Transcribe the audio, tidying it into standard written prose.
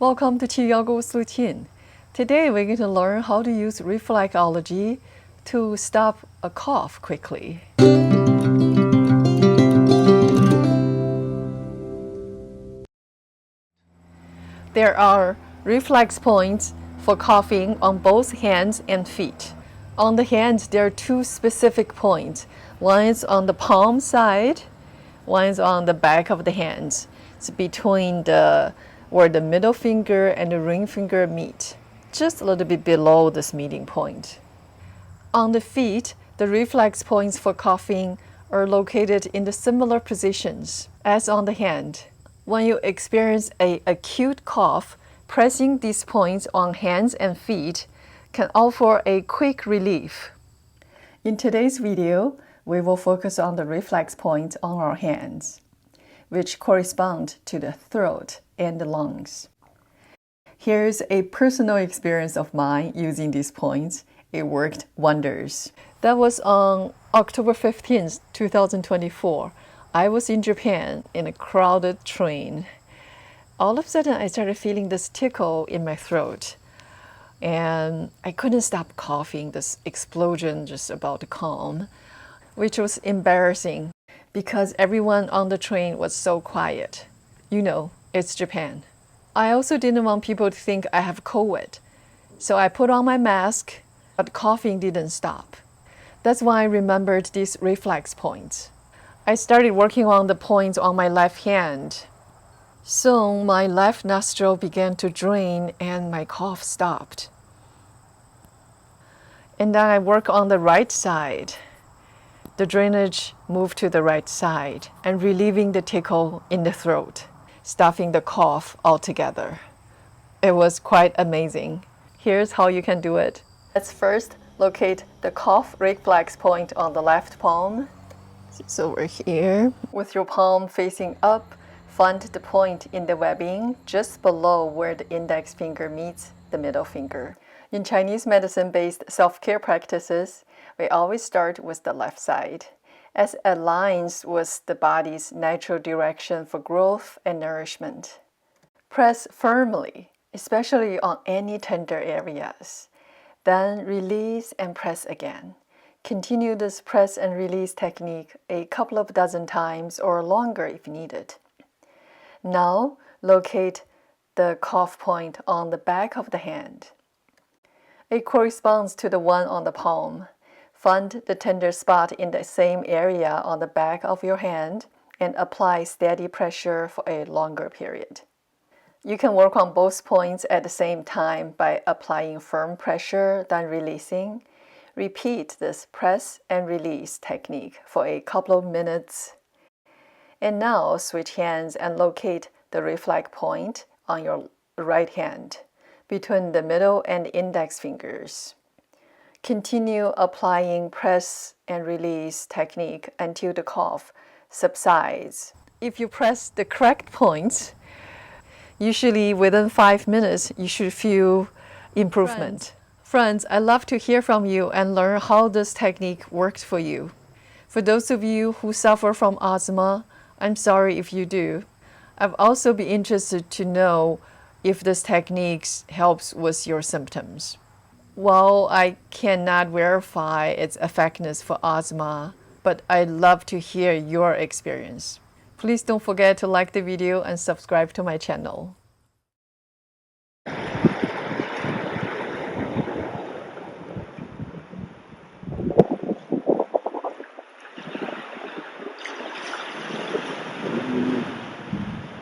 Welcome to QiYoga with LuChin. Today we're going to learn how to use reflexology to stop a cough quickly. There are reflex points for coughing on both hands and feet. On the hands, there are two specific points. One is on the palm side, one is on the back of the hands. It's between where the middle finger and the ring finger meet, just a little bit below this meeting point. On the feet, the reflex points for coughing are located in the similar positions as on the hand. When you experience an acute cough, pressing these points on hands and feet can offer a quick relief. In today's video, we will focus on the reflex points on our hands, which correspond to the throat and the lungs. Here's a personal experience of mine using these points. It worked wonders. That was on October 15th, 2024. I was in Japan in a crowded train. All of a sudden, I started feeling this tickle in my throat. And I couldn't stop coughing, this explosion just about to come, which was embarrassing because everyone on the train was so quiet. You know, it's Japan. I also didn't want people to think I have COVID. So I put on my mask, but coughing didn't stop. That's why I remembered these reflex points. I started working on the points on my left hand. Soon my left nostril began to drain and my cough stopped. And then I work on the right side. The drainage moved to the right side and relieving the tickle in the throat, stopping the cough altogether. It was quite amazing. Here's how you can do it. Let's first locate the cough reflex point on the left palm. It's over here. With your palm facing up, find the point in the webbing just below where the index finger meets the middle finger. In Chinese medicine-based self-care practices, we always start with the left side, as it aligns with the body's natural direction for growth and nourishment. Press firmly, especially on any tender areas. Then release and press again. Continue this press and release technique a couple of dozen times or longer if needed. Now, locate the cough point on the back of the hand. It corresponds to the one on the palm. Find the tender spot in the same area on the back of your hand and apply steady pressure for a longer period. You can work on both points at the same time by applying firm pressure, then releasing. Repeat this press and release technique for a couple of minutes. And now switch hands and locate the reflex point on your right hand between the middle and index fingers. Continue applying press and release technique until the cough subsides. If you press the correct points, usually within 5 minutes, you should feel improvement. Friends, I'd love to hear from you and learn how this technique works for you. For those of you who suffer from asthma, I'm sorry if you do. I'd also be interested to know if this technique helps with your symptoms. While I cannot verify its effectiveness for asthma, but I'd love to hear your experience. Please don't forget to like the video and subscribe to my channel.